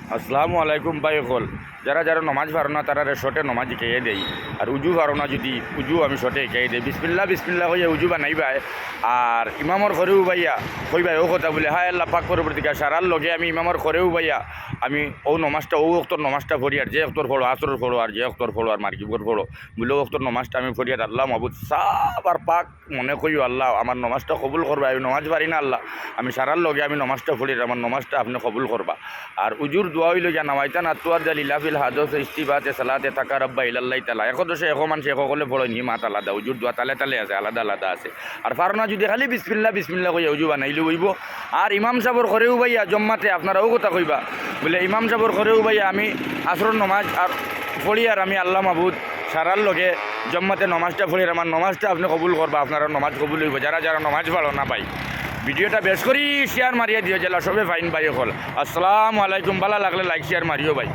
আসসালামু আলাইকুম ভাই হল যারা যারা নমাজ পারো না তারা শটে নমাজ খেয়ে দেই আর উজু পারো না যদি উজু আমি শটে খেয়ে দেই বিসমিল্লা বিসমিল্লা হইয়া উজু বানাই ভাই আর ইমামর ঘরেও ভাইয়া কই ভাই ও কথা বলে হায় আল্লাহ পাক পরবর্তীকার সারার লগে আমি ইমামর ঘরেও ভাইয়া আমি ও নমাজটা ও অক্তর নমাজটা ফড়ি আর যে অক্তর ফড়ো আসর ফড়ো আর যে অক্তর ফড়ো আর মার্কিবর ফড়ো বলে অক্তর নমাজটা আমি ফড়ি আর আল্লাহ মাহবুদ সাব আর পাক মনে করিও আল্লাহ আমার নমাজটা কবুল করবা আমি নমাজ পারি না আল্লাহ আমি সারার লগে আমি নমাজটা ফড়ি আর আমার নমাজটা আপনি কবুল করবা আর উজুর দোয়া হইল গিয়া নামাইতান আতুয়ার জালিলা ফিল হাদস ইস্তিবাতে সালাতে থাকা রব্বা ইলাল্লাহ তালা দোষে মানুষ সকলে ফড়েন হি মাত আলাদা উজুর দোয়া তালে তালে আছে আলাদা আলাদা আছে আর ফারনা যদি খালি বিসমিল্লা বিসমিল্লা কইয়া উজু বানাইলে হইব আর ইমাম সাহেবর ঘরেও ভাইয়া জম্মাতে আপনারাও কথা কইবা বলে ইমাম সাহেবর ঘরেও ভাইয়া আমি আসর নমাজ আর ফড়ি আর আমি আল্লাহ মাহবুদ সারার লগে জম্মাতে নমাজটা ফড়ি আর আমার নমাজটা আপনি কবুল করবা আপনারা নমাজ কবুল হইব যারা যারা নমাজ পড়ো না ভাই ভিডিওটা বেশ করি শেয়ার মারিয়া দিও জেলা সবে ফাইন ভাই হল আসসালামু আলাইকুম ভালো লাগলে লাইক শেয়ার মারিও ভাই।